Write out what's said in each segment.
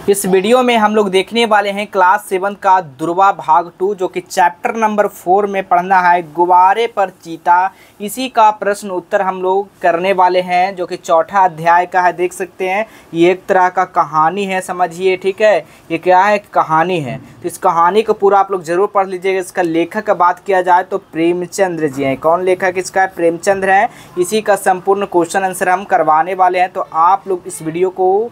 इस वीडियो में हम लोग देखने वाले हैं क्लास 7 का ध्रुवा भाग 2 जो कि चैप्टर नंबर 4 में पढ़ना है गुब्बारे पर चीता। इसी का प्रश्न उत्तर हम लोग करने वाले हैं जो कि चौथा अध्याय का है। देख सकते हैं ये एक तरह का कहानी है, समझिए। ठीक है, ये क्या है? कहानी है। तो इस कहानी को पूरा आप लोग जरूर पढ़ लीजिएगा। इसका लेखक का बात किया जाए तो प्रेमचंद्र जी हैं। कौन लेखक इसका है? प्रेमचंद्र हैं। इसी का संपूर्ण क्वेश्चन आंसर हम करवाने वाले हैं, तो आप लोग इस वीडियो को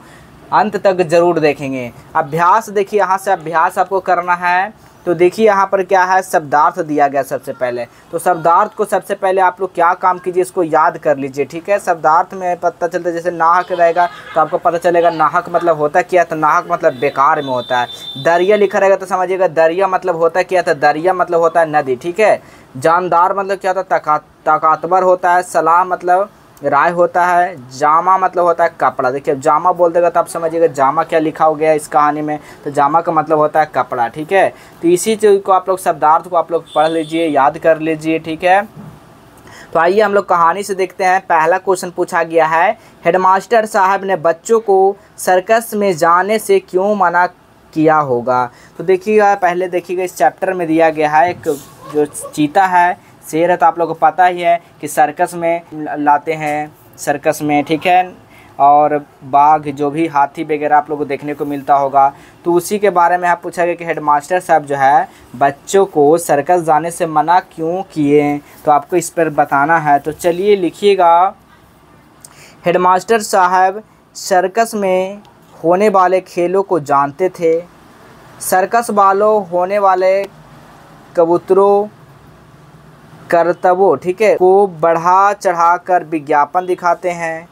अंत तक जरूर देखेंगे। अभ्यास देखिए, यहाँ से अभ्यास आपको करना है। तो देखिए यहाँ पर क्या है, शब्दार्थ दिया गया सबसे पहले। तो शब्दार्थ को सबसे पहले आप लोग क्या काम कीजिए, इसको याद कर लीजिए। ठीक है, शब्दार्थ में पता चलता है, जैसे नाहक रहेगा तो आपको पता चलेगा नाहक मतलब होता क्या। तो नाहक मतलब बेकार में होता है। दरिया लिखा रहेगा तो समझिएगा दरिया मतलब होता क्या। तो दरिया मतलब होता है नदी। ठीक है, जानदार मतलब क्या होता है? ताकतवर होता है। सलाह मतलब राय होता है। जामा मतलब होता है कपड़ा। देखिए जामा बोल देगा तो आप समझिएगा जामा क्या लिखा हो गया इस कहानी में। तो जामा का मतलब होता है कपड़ा। ठीक है, तो इसी चीज़ को आप लोग शब्दार्थ को आप लोग पढ़ लीजिए, याद कर लीजिए। ठीक है, तो आइए हम लोग कहानी से देखते हैं। पहला क्वेश्चन पूछा गया है, हेडमास्टर साहब ने बच्चों को सर्कस में जाने से क्यों मना किया होगा। तो देखिएगा, पहले देखिएगा इस चैप्टर में दिया गया है एक जो चीता है, शेर है, तो आप लोगों को पता ही है कि सर्कस में लाते हैं सर्कस में। ठीक है, और बाघ जो भी हाथी वगैरह आप लोगों को देखने को मिलता होगा। तो उसी के बारे में आप पूछा गया कि हेडमास्टर साहब जो है बच्चों को सर्कस जाने से मना क्यों किए, तो आपको इस पर बताना है। तो चलिए लिखिएगा, हेडमास्टर साहब सर्कस में होने वाले खेलों को जानते थे। सर्कस वालों होने वाले कबूतरों करतबों, ठीक है, को बढ़ा चढ़ा कर विज्ञापन दिखाते हैं।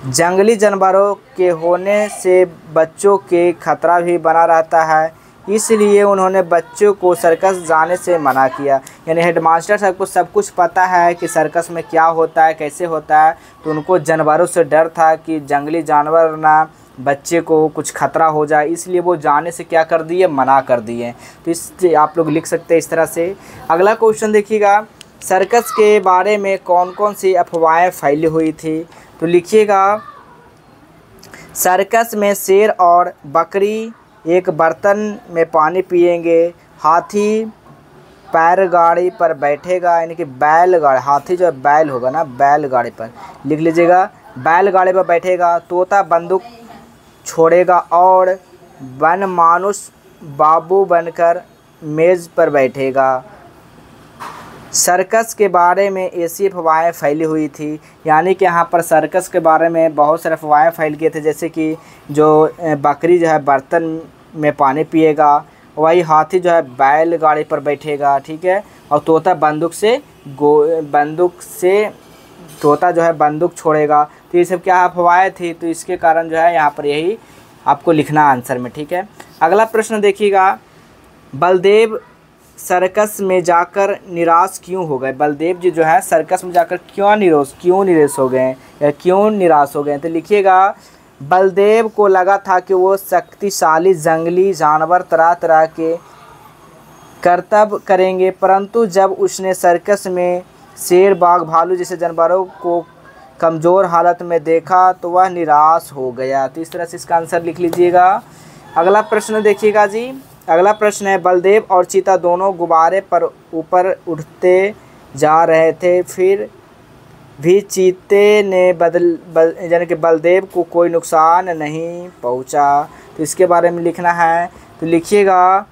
जंगली जानवरों के होने से बच्चों के खतरा भी बना रहता है, इसलिए उन्होंने बच्चों को सर्कस जाने से मना किया। यानी हेडमास्टर साहब को सब कुछ पता है कि सर्कस में क्या होता है, कैसे होता है। तो उनको जानवरों से डर था कि जंगली जानवर ना बच्चे को कुछ खतरा हो जाए, इसलिए वो जाने से क्या कर दिए, मना कर दिए। तो इस आप लोग लिख सकते हैं इस तरह से। अगला क्वेश्चन देखिएगा, सर्कस के बारे में कौन कौन सी अफवाहें फैली हुई थी। तो लिखिएगा, सर्कस में शेर और बकरी एक बर्तन में पानी पिएंगे। हाथी बैलगाड़ी पर बैठेगा, यानी कि बैलगाड़ी, हाथी जो बैल होगा ना, बैलगाड़ी पर लिख लीजिएगा, बैलगाड़ी पर बैठेगा। तोता बंदूक छोड़ेगा और वन मानुष बाबू बनकर मेज़ पर बैठेगा। सर्कस के बारे में ऐसी अफवाहें फैली हुई थी, यानी कि यहाँ पर सर्कस के बारे में बहुत सारे अफवाहें फैल गए थे, जैसे कि जो बकरी जो है बर्तन में पानी पिएगा, वही हाथी जो है बैलगाड़ी पर बैठेगा। ठीक है, और तोता बंदूक से तोता जो है बंदूक छोड़ेगा। तो ये सब क्या अफवाहें थी, तो इसके कारण जो है यहाँ पर यही आपको लिखना आंसर में। ठीक है, अगला प्रश्न देखिएगा, बलदेव सर्कस में जाकर निराश क्यों हो गए। बलदेव जी जो है सर्कस में जाकर क्यों निराश हो गए या क्यों निराश हो गए। तो लिखिएगा, बलदेव को लगा था कि वो शक्तिशाली जंगली जानवर तरह तरह के करतब करेंगे, परंतु जब उसने सर्कस में शेर, बाघ, भालू जैसे जानवरों को कमज़ोर हालत में देखा तो वह निराश हो गया। तो इस तरह से इसका आंसर लिख लीजिएगा। अगला प्रश्न देखिएगा जी, अगला प्रश्न है, बलदेव और चीता दोनों गुब्बारे पर ऊपर उठते जा रहे थे, फिर भी चीते ने यानी कि बलदेव को कोई नुकसान नहीं पहुंचा। तो इसके बारे में लिखना है। तो लिखिएगा,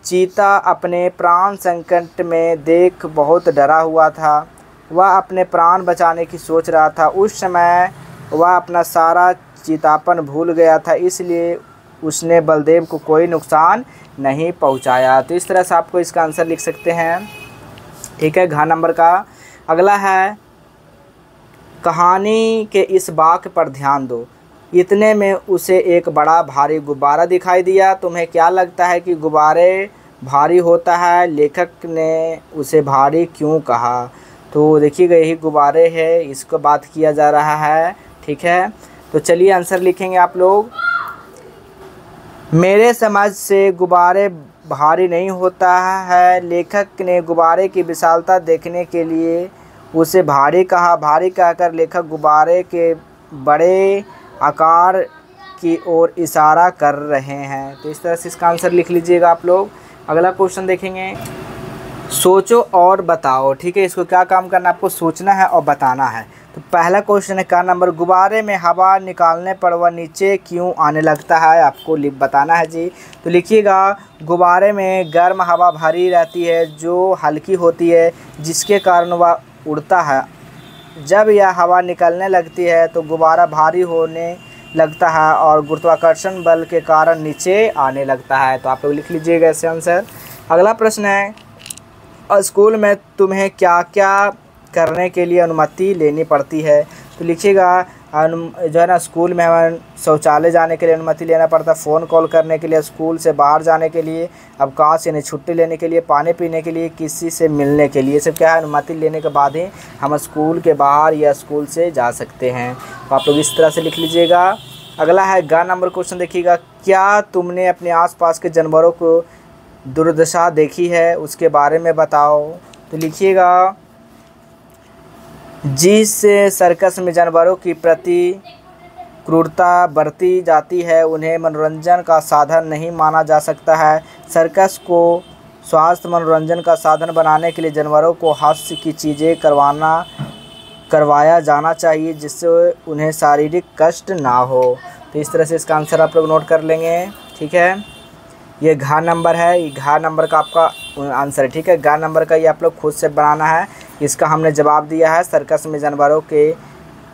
चीता अपने प्राण संकट में देख बहुत डरा हुआ था। वह अपने प्राण बचाने की सोच रहा था। उस समय वह अपना सारा चीतापन भूल गया था, इसलिए उसने बलदेव को कोई नुकसान नहीं पहुंचाया। तो इस तरह से आपको इसका आंसर लिख सकते हैं। ठीक है, घ नंबर का अगला है, कहानी के इस वाक्य पर ध्यान दो। इतने में उसे एक बड़ा भारी गुब्बारा दिखाई दिया। तुम्हें क्या लगता है कि गुब्बारे भारी होता है? लेखक ने उसे भारी क्यों कहा। तो देखिएगा, यही गुब्बारे है, इसको बात किया जा रहा है। ठीक है, तो चलिए आंसर लिखेंगे आप लोग। मेरे समझ से गुब्बारे भारी नहीं होता है। लेखक ने गुब्बारे की विशालता देखने के लिए उसे भारी कहा। भारी कहकर लेखक गुब्बारे के बड़े आकार की ओर इशारा कर रहे हैं। तो इस तरह से इसका आंसर लिख लीजिएगा आप लोग। अगला क्वेश्चन देखेंगे, सोचो और बताओ। ठीक है, इसको क्या काम करना है, आपको सोचना है और बताना है। तो पहला क्वेश्चन है का नंबर, गुब्बारे में हवा निकालने पर वह नीचे क्यों आने लगता है, आपको बताना है जी। तो लिखिएगा, गुब्बारे में गर्म हवा भरी रहती है जो हल्की होती है, जिसके कारण वह उड़ता है। जब यह हवा निकलने लगती है तो गुब्बारा भारी होने लगता है और गुरुत्वाकर्षण बल के कारण नीचे आने लगता है। तो आप लोग लिख लीजिएगा ऐसे आंसर। अगला प्रश्न है, स्कूल में तुम्हें क्या क्या करने के लिए अनुमति लेनी पड़ती है। तो लिखिएगा, जो है ना, स्कूल में हमें शौचालय जाने के लिए अनुमति लेना पड़ता है, फ़ोन कॉल करने के लिए, स्कूल से बाहर जाने के लिए, अवकाश यानी छुट्टी लेने के लिए, पानी पीने के लिए, किसी से मिलने के लिए, सब क्या है, अनुमति लेने के बाद ही हम स्कूल के बाहर या स्कूल से जा सकते हैं। तो आप लोग इस तरह से लिख लीजिएगा। अगला है ग नंबर क्वेश्चन देखिएगा, क्या तुमने अपने आसपास के जानवरों को दुर्दशा देखी है, उसके बारे में बताओ। तो लिखिएगा, जिस सर्कस में जानवरों की प्रति क्रूरता बरती जाती है उन्हें मनोरंजन का साधन नहीं माना जा सकता है। सर्कस को स्वास्थ्य मनोरंजन का साधन बनाने के लिए जानवरों को हास्य की चीज़ें करवाया जाना चाहिए, जिससे उन्हें शारीरिक कष्ट ना हो। तो इस तरह से इसका आंसर आप लोग नोट कर लेंगे। ठीक है, ये घ नंबर है, ये घ नंबर का आपका आंसर है। ठीक है, ग नंबर का ये आप लोग खुद से बनाना है। इसका हमने जवाब दिया है, सर्कस में जानवरों के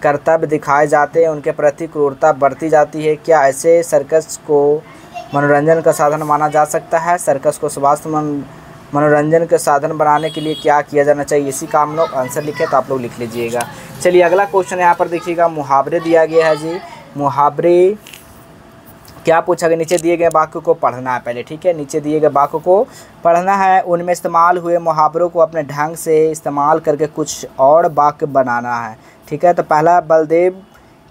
कर्तव्य दिखाए जाते हैं, उनके प्रति क्रूरता बरती जाती है। क्या ऐसे सर्कस को मनोरंजन का साधन माना जा सकता है? सर्कस को स्वास्थ्य मनोरंजन के साधन बनाने के लिए क्या किया जाना चाहिए? इसी का हम लोग आंसर लिखे, तो आप लोग लिख लीजिएगा। चलिए अगला क्वेश्चन यहाँ पर देखिएगा, मुहावरे दिया गया है जी। मुहावरे क्या पूछा गया, नीचे दिए गए वाक्य को पढ़ना है पहले। ठीक है, नीचे दिए गए वाक्य को पढ़ना है, उनमें इस्तेमाल हुए मुहावरों को अपने ढंग से इस्तेमाल करके कुछ और वाक्य बनाना है। ठीक है, तो पहला, बलदेव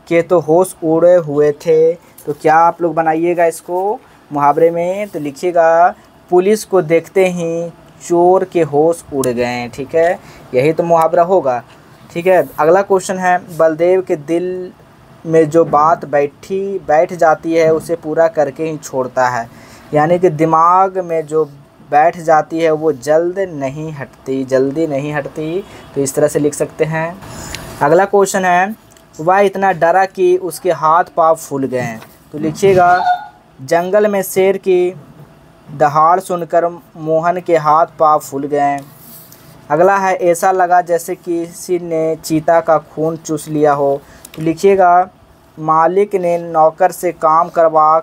के तो होश उड़े हुए थे। तो क्या आप लोग बनाइएगा इसको मुहावरे में। तो लिखिएगा, पुलिस को देखते ही चोर के होश उड़ गए। ठीक है, यही तो मुहावरा होगा। ठीक है, अगला क्वेश्चन है, बलदेव के दिल में जो बात बैठ जाती है उसे पूरा करके ही छोड़ता है। यानी कि दिमाग में जो बैठ जाती है वो जल्दी नहीं हटती। तो इस तरह से लिख सकते हैं। अगला क्वेश्चन है, वह इतना डरा कि उसके हाथ पाँव फूल गए। तो लिखिएगा, जंगल में शेर की दहाड़ सुनकर मोहन के हाथ पाँव फूल गए। अगला है, ऐसा लगा जैसे किसी ने चीता का खून चूस लिया हो। तो लिखिएगा, मालिक ने नौकर से काम करवा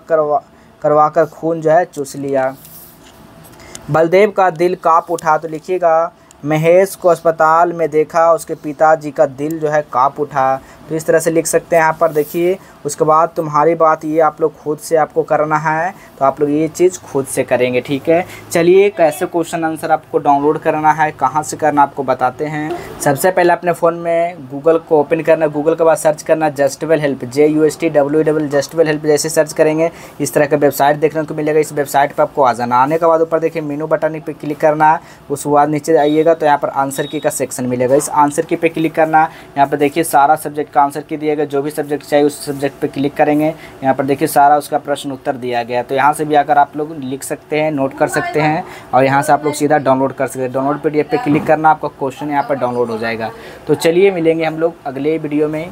कर खून जो है चूस लिया। बलदेव का दिल काँप उठा। तो लिखिएगा, महेश को अस्पताल में देखा, उसके पिताजी का दिल जो है काँप उठा। तो इस तरह से लिख सकते हैं यहाँ पर देखिए। उसके बाद तुम्हारी बात ये आप लोग खुद से आपको करना है, तो आप लोग ये चीज़ खुद से करेंगे। ठीक है, चलिए कैसे क्वेश्चन आंसर आपको डाउनलोड करना है, कहाँ से करना आपको बताते हैं। सबसे पहले अपने फ़ोन में गूगल को ओपन करना, गूगल के बाद सर्च करना जस्टवेल हेल्प, JUSTWEL जस्टवेल हेल्प। जैसे सर्च करेंगे इस तरह का वेबसाइट देखने को मिलेगा। इस वेबसाइट पर आपको आ जाना। आने के बाद ऊपर देखिए मेनू बटन पर क्लिक करना है, उसके बाद नीचे आइएगा तो यहाँ पर आंसर की का सेक्शन मिलेगा। इस आंसर की पे क्लिक करना है। यहाँ पर देखिए सारा सब्जेक्ट का आंसर की दिया गया, जो भी सब्जेक्ट चाहिए उस सब्जेक्ट पे क्लिक करेंगे। यहाँ पर देखिए सारा उसका प्रश्न उत्तर दिया गया है। तो यहाँ से भी आकर आप लोग लिख सकते हैं, नोट कर सकते हैं, और यहाँ से आप लोग सीधा डाउनलोड कर सकते हैं। डाउनलोड PDF पे क्लिक करना, आपका क्वेश्चन यहाँ पर डाउनलोड हो जाएगा। तो चलिए मिलेंगे हम लोग अगले वीडियो में।